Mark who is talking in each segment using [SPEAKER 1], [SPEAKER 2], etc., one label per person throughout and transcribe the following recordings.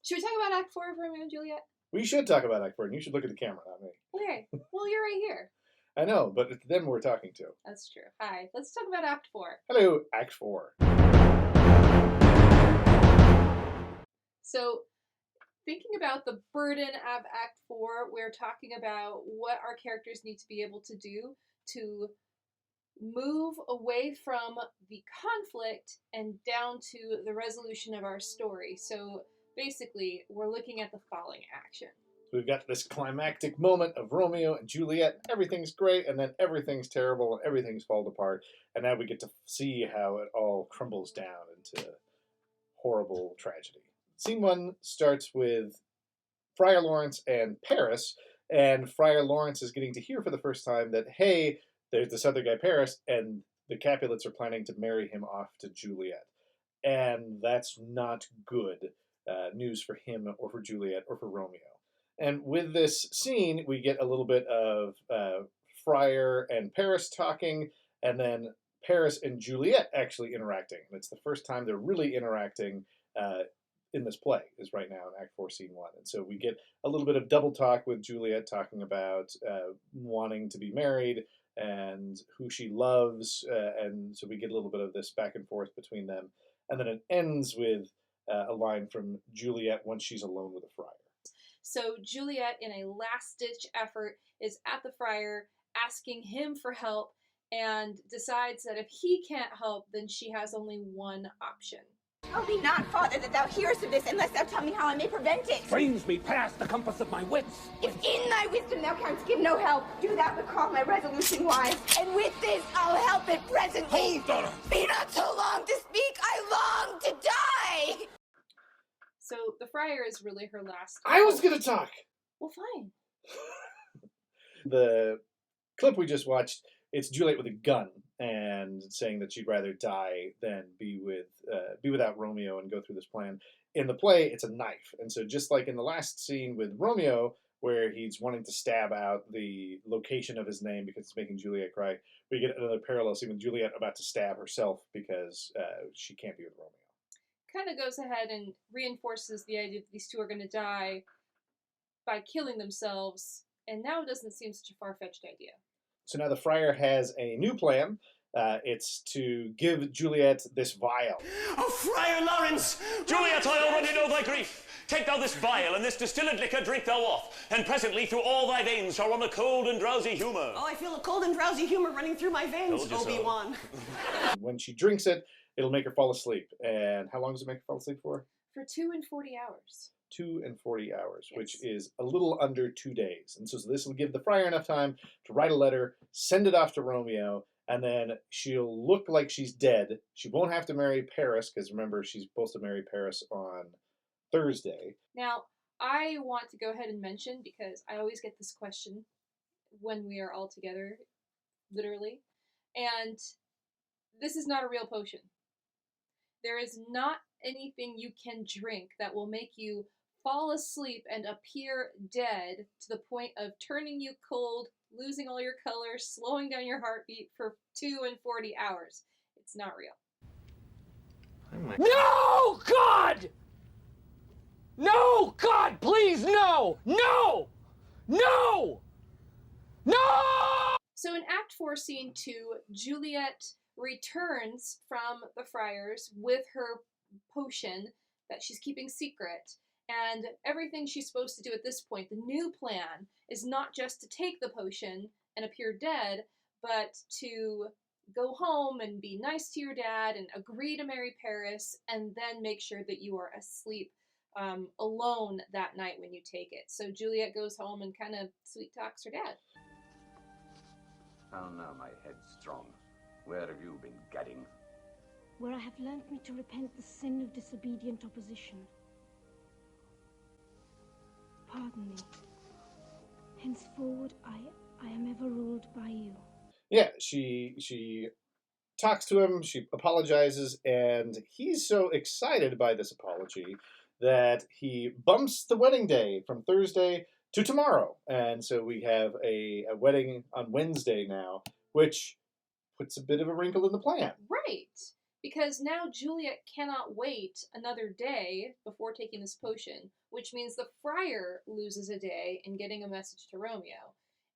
[SPEAKER 1] Should we talk about Act 4 of Romeo and Juliet?
[SPEAKER 2] We should talk about Act 4, and you should look at the camera, not me.
[SPEAKER 1] Okay. Well, you're right here.
[SPEAKER 2] I know, but it's them we're talking to.
[SPEAKER 1] That's true. Hi. Let's talk about Act 4.
[SPEAKER 2] Hello, Act 4.
[SPEAKER 1] So, thinking about the burden of Act 4, we're talking about what our characters need to be able to do to move away from the conflict and down to the resolution of our story. So basically, we're looking at the following action.
[SPEAKER 2] We've got this climactic moment of Romeo and Juliet. Everything's great, and then everything's terrible, and everything's falling apart. And now we get to see how it all crumbles down into horrible tragedy. Scene 1 starts with Friar Lawrence and Paris, and Friar Lawrence is getting to hear for the first time that, hey, there's this other guy, Paris, and the Capulets are planning to marry him off to Juliet. And that's not good news for him or for Juliet or for Romeo. And with this scene, we get a little bit of Friar and Paris talking, and then Paris and Juliet actually interacting. And it's the first time they're really interacting in this play, is right now in Act 4, Scene 1. And so we get a little bit of double talk with Juliet talking about wanting to be married and who she loves, and so we get a little bit of this back and forth between them. And then it ends with a line from Juliet once she's alone with the friar.
[SPEAKER 1] So Juliet, in a last-ditch effort, is at the friar asking him for help and decides that if he can't help, then she has only one option.
[SPEAKER 3] Tell me not, Father, that thou hearest of this, unless thou tell me how I may prevent it.
[SPEAKER 4] Frames me past the compass of my wits.
[SPEAKER 3] If in thy wisdom thou canst give no help, do thou but call my resolution wise, and with this I'll help it presently.
[SPEAKER 4] Hold, daughter!
[SPEAKER 3] Be not so long to speak, I long to die!
[SPEAKER 1] So the friar is really her last
[SPEAKER 2] I was going to talk!
[SPEAKER 1] Well, fine.
[SPEAKER 2] The clip we just watched, it's Juliet with a gun and saying that she'd rather die than be without Romeo and go through this plan. In the play, it's a knife. And so just like in the last scene with Romeo, where he's wanting to stab out the location of his name because it's making Juliet cry, we get another parallel scene with Juliet about to stab herself because she can't be with Romeo.
[SPEAKER 1] Kind of goes ahead and reinforces the idea that these two are going to die by killing themselves, and now it doesn't seem such a far-fetched idea.
[SPEAKER 2] So now the friar has a new plan. It's to give Juliet this vial.
[SPEAKER 5] Oh, Friar Lawrence! Juliet, I already know thy grief. Take thou this vial, and this distilled liquor drink thou off, and presently through all thy veins shall run a cold and drowsy humour.
[SPEAKER 6] Oh, I feel a cold and drowsy humor running through my veins, Obi-Wan.
[SPEAKER 2] When she drinks it, it'll make her fall asleep. And how long does it make her fall asleep for?
[SPEAKER 1] For 2 and 40 hours.
[SPEAKER 2] 2 and 40 hours,
[SPEAKER 1] Yes.
[SPEAKER 2] which is a little under 2 days. And so this will give the friar enough time to write a letter, send it off to Romeo, and then she'll look like she's dead. She won't have to marry Paris, because remember, she's supposed to marry Paris on Thursday.
[SPEAKER 1] Now, I want to go ahead and mention, because I always get this question when we are all together, literally, and this is not a real potion. There is not anything you can drink that will make you fall asleep and appear dead to the point of turning you cold, losing all your color, slowing down your heartbeat for 2 and 40 hours. It's not real.
[SPEAKER 4] No, God! No, God, please, no! No! No! No!
[SPEAKER 1] So in Act 4, Scene 2, Juliet returns from the friars with her potion that she's keeping secret, and everything she's supposed to do at this point, the new plan, is not just to take the potion and appear dead, but to go home and be nice to your dad and agree to marry Paris, and then make sure that you are asleep alone that night when you take it. So Juliet goes home and kind of sweet talks her dad.
[SPEAKER 7] How now, my headstrong? Where have you been gadding?
[SPEAKER 8] Where I have learnt me to repent the sin of disobedient opposition. Pardon me. Henceforward, I am ever ruled by you.
[SPEAKER 2] Yeah, she talks to him, she apologizes, and he's so excited by this apology that he bumps the wedding day from Thursday to tomorrow. And so we have a wedding on Wednesday now, which puts a bit of a wrinkle in the plan.
[SPEAKER 1] Right. because now Juliet cannot wait another day before taking this potion, which means the friar loses a day in getting a message to Romeo.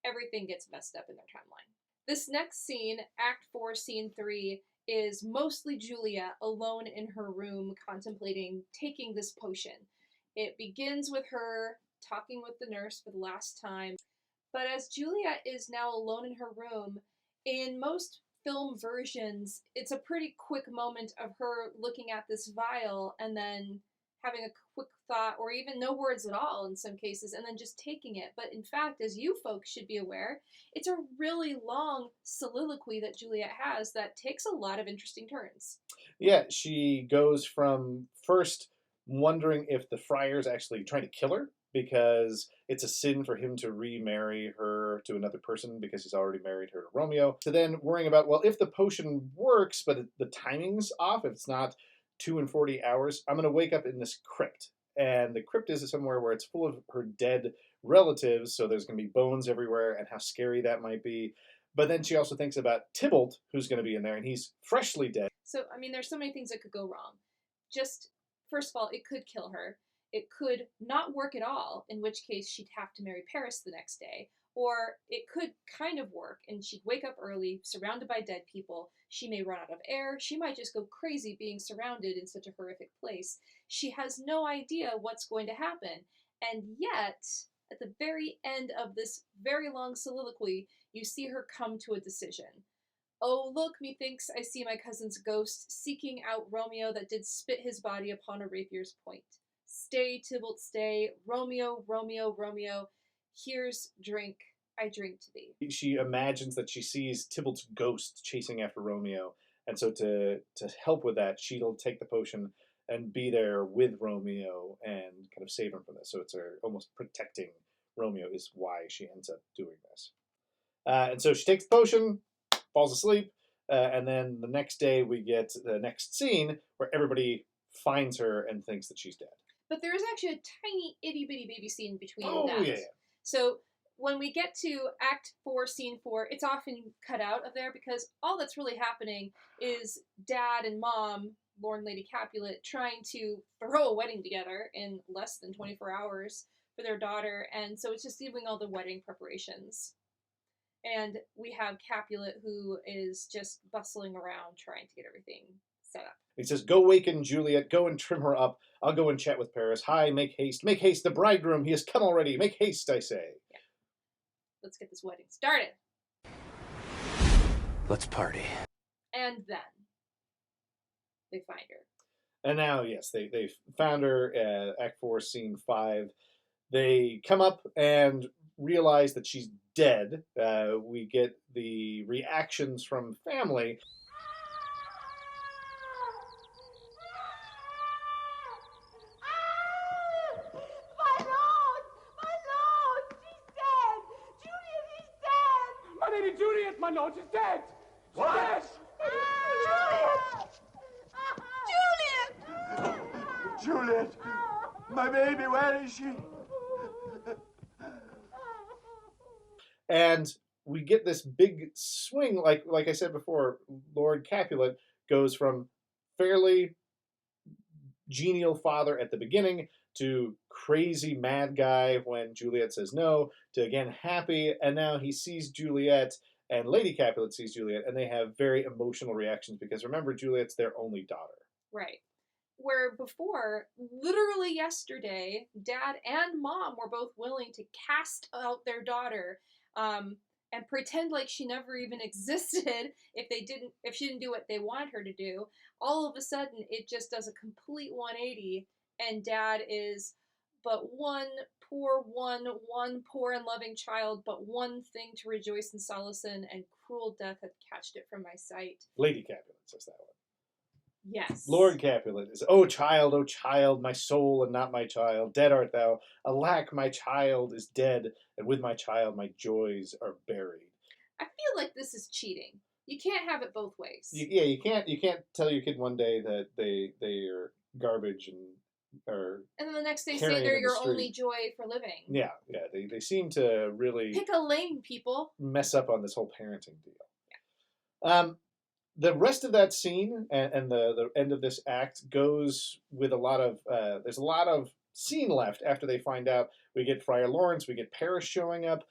[SPEAKER 1] Everything gets messed up in their timeline. This next scene, Act 4, Scene 3, is mostly Juliet alone in her room contemplating taking this potion. It begins with her talking with the nurse for the last time, but as Juliet is now alone in her room, in most film versions, it's a pretty quick moment of her looking at this vial and then having a quick thought, or even no words at all in some cases, and then just taking it. But in fact, as you folks should be aware, it's a really long soliloquy that Juliet has that takes a lot of interesting turns.
[SPEAKER 2] Yeah, she goes from first wondering if the friar's actually trying to kill her, because it's a sin for him to remarry her to another person because he's already married her to Romeo, to then worrying about, well, if the potion works, but the timing's off, if it's not 2 and 40 hours, I'm going to wake up in this crypt. And the crypt is somewhere where it's full of her dead relatives, so there's going to be bones everywhere, and how scary that might be. But then she also thinks about Tybalt, who's going to be in there, and he's freshly dead.
[SPEAKER 1] So, I mean, there's so many things that could go wrong. Just, first of all, it could kill her. It could not work at all, in which case she'd have to marry Paris the next day. Or it could kind of work, and she'd wake up early, surrounded by dead people. She may run out of air. She might just go crazy being surrounded in such a horrific place. She has no idea what's going to happen. And yet, at the very end of this very long soliloquy, you see her come to a decision. Oh, look, methinks I see my cousin's ghost, seeking out Romeo that did spit his body upon a rapier's point. Stay, Tybalt, stay. Romeo, Romeo, Romeo. Here's drink. I drink to thee.
[SPEAKER 2] She imagines that she sees Tybalt's ghost chasing after Romeo, and so to help with that, she'll take the potion and be there with Romeo and kind of save him from this. So it's her almost protecting Romeo is why she ends up doing this. And so she takes the potion, falls asleep, and then the next day we get the next scene where everybody finds her and thinks that she's dead.
[SPEAKER 1] But there is actually a tiny itty-bitty baby scene between that.
[SPEAKER 2] Oh, yeah.
[SPEAKER 1] So when we get to Act 4, Scene 4, it's often cut out of there because all that's really happening is Dad and Mom, Lord and Lady Capulet, trying to throw a wedding together in less than 24 hours for their daughter, and so it's just doing all the wedding preparations. And we have Capulet, who is just bustling around trying to get everything set up.
[SPEAKER 2] He says, "Go waken Juliet, go and trim her up. I'll go and chat with Paris. Hi, make haste, the bridegroom, he has come already. Make haste, I say."
[SPEAKER 1] Yeah. Let's get this wedding started.
[SPEAKER 4] Let's party.
[SPEAKER 1] And then they find her.
[SPEAKER 2] And now, yes, they found her at Act 4, Scene 5. They come up and realize that she's dead. We get the reactions from family.
[SPEAKER 4] My lord is dead!
[SPEAKER 5] What?
[SPEAKER 4] Dead!
[SPEAKER 7] Juliet! My baby, where is she?
[SPEAKER 2] And we get this big swing, like I said before, Lord Capulet goes from fairly genial father at the beginning to crazy mad guy when Juliet says no, to again happy, and now he sees Juliet, and Lady Capulet sees Juliet, and they have very emotional reactions because remember, Juliet's their only daughter.
[SPEAKER 1] Right. Where before, literally yesterday, Dad and Mom were both willing to cast out their daughter and pretend like she never even existed if she didn't do what they wanted her to do. All of a sudden, it just does a complete 180, and Dad is but one poor and loving child, but one thing to rejoice and solace in, and cruel death hath catched it from my sight.
[SPEAKER 2] Lady Capulet says that one.
[SPEAKER 1] Yes.
[SPEAKER 2] Lord Capulet is, O child, my soul and not my child, dead art thou. Alack, my child is dead, and with my child my joys are buried.
[SPEAKER 1] I feel like this is cheating. You can't have it both ways.
[SPEAKER 2] You can't tell your kid one day that they are garbage and
[SPEAKER 1] then the next day say
[SPEAKER 2] carrying
[SPEAKER 1] they're
[SPEAKER 2] in the
[SPEAKER 1] your
[SPEAKER 2] street.
[SPEAKER 1] only joy for living.
[SPEAKER 2] Yeah, they seem to really
[SPEAKER 1] Pick a lane, people.
[SPEAKER 2] mess up on this whole parenting deal. Yeah. the rest of that scene and the end of this act goes with a lot of there's a lot of scene left after they find out. We get Friar Lawrence, we get Paris showing up.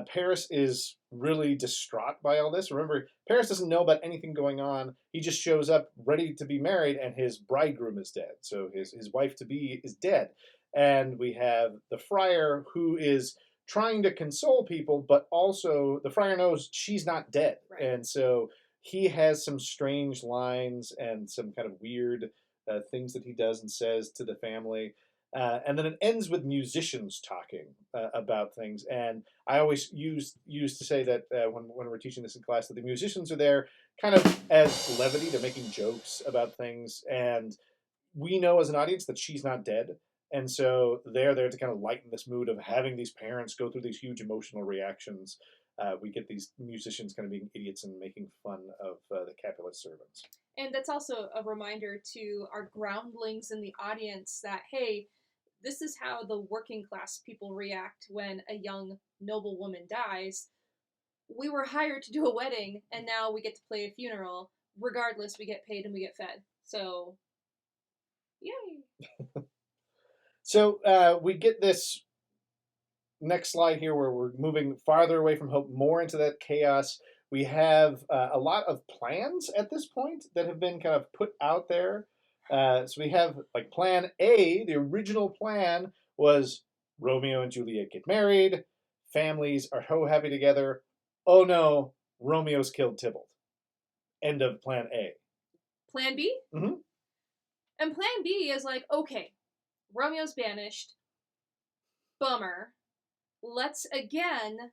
[SPEAKER 2] Paris is really distraught by all this. Remember, Paris doesn't know about anything going on. He just shows up ready to be married, and his bridegroom is dead. So his wife-to-be is dead. And we have the friar who is trying to console people, but also the friar knows she's not dead.
[SPEAKER 1] Right.
[SPEAKER 2] And so he has some strange lines and some kind of weird things that he does and says to the family. And then it ends with musicians talking about things. And I always used to say that when we're teaching this in class, that the musicians are there kind of as levity. They're making jokes about things. And we know as an audience that she's not dead. And so they're there to kind of lighten this mood of having these parents go through these huge emotional reactions. We get these musicians kind of being idiots and making fun of the Capulet servants.
[SPEAKER 1] And that's also a reminder to our groundlings in the audience that, hey, this is how the working class people react when a young noble woman dies. We were hired to do a wedding, and now we get to play a funeral. Regardless, we get paid and we get fed. So, yay!
[SPEAKER 2] So we get this next slide here where we're moving farther away from hope, more into that chaos. We have a lot of plans at this point that have been kind of put out there. So we have like plan A. The original plan was Romeo and Juliet get married. Families are so happy together. Oh no, Romeo's killed Tybalt. End of plan A.
[SPEAKER 1] Plan B?
[SPEAKER 2] Mm-hmm.
[SPEAKER 1] And plan B is like, okay, Romeo's banished. Bummer. Let's again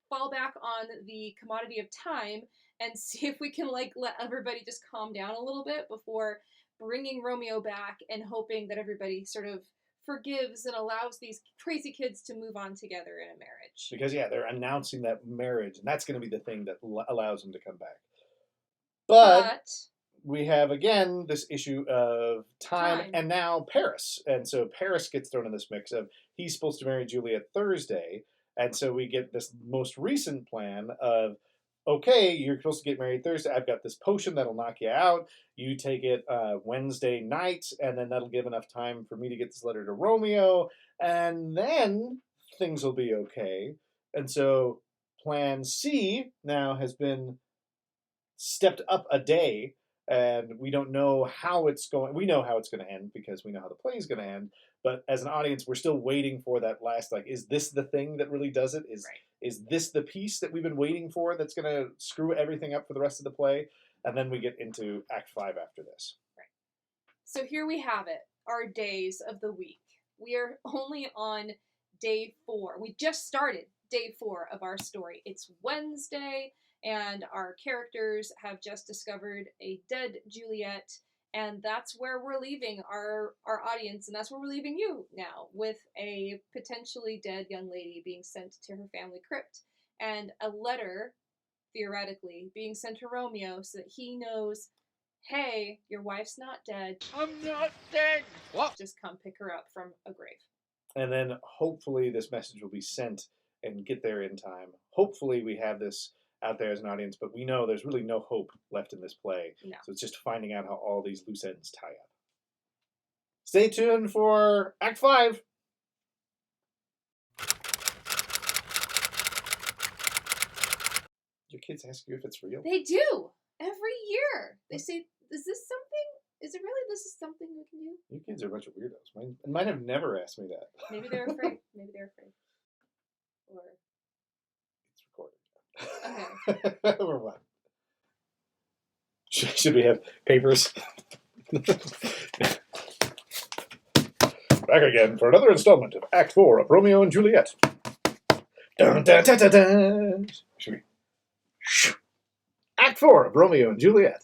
[SPEAKER 1] fall back on the commodity of time and see if we can like let everybody just calm down a little bit before bringing Romeo back and hoping that everybody sort of forgives and allows these crazy kids to move on together in a marriage.
[SPEAKER 2] Because, yeah, they're announcing that marriage, and that's going to be the thing that allows them to come back. But we have, again, this issue of time and now Paris. And so Paris gets thrown in this mix of he's supposed to marry Juliet Thursday. And so we get this most recent plan of, okay, you're supposed to get married Thursday. I've got this potion that'll knock you out. You take it Wednesday night, and then that'll give enough time for me to get this letter to Romeo, and then things will be okay. And so plan C now has been stepped up a day, and we don't know how it's going. We know how it's going to end because we know how the play is going to end. But as an audience, we're still waiting for that last, like, is this the thing that really does it? Is this the piece that we've been waiting for that's going to screw everything up for the rest of the play? And then we get into Act 5 after this.
[SPEAKER 1] Right. So here we have it, our days of the week. We are only on day 4. We just started day 4 of our story. It's Wednesday, and our characters have just discovered a dead Juliet, and that's where we're leaving our audience, and that's where we're leaving you now, with a potentially dead young lady being sent to her family crypt, and a letter, theoretically, being sent to Romeo so that he knows, hey, your wife's not dead.
[SPEAKER 4] I'm not dead!
[SPEAKER 2] What?
[SPEAKER 1] Just come pick her up from a grave.
[SPEAKER 2] And then hopefully this message will be sent and get there in time. Hopefully we have this out there as an audience, but we know there's really no hope left in this play.
[SPEAKER 1] No.
[SPEAKER 2] So it's just finding out how all these loose ends tie up. Stay tuned for Act 5. Your kids ask you if it's real?
[SPEAKER 1] They do! Every year! They say, is this something? Is it really this is something we can do?
[SPEAKER 2] You kids are a bunch of weirdos. Mine have never asked me that.
[SPEAKER 1] Maybe they're afraid. Maybe they're afraid. Or...
[SPEAKER 2] Okay. Or what? Should we have papers? Back again for another installment of Act 4 of Romeo and Juliet. Dun, dun, dun, dun, dun. Should we? Act 4 of Romeo and Juliet.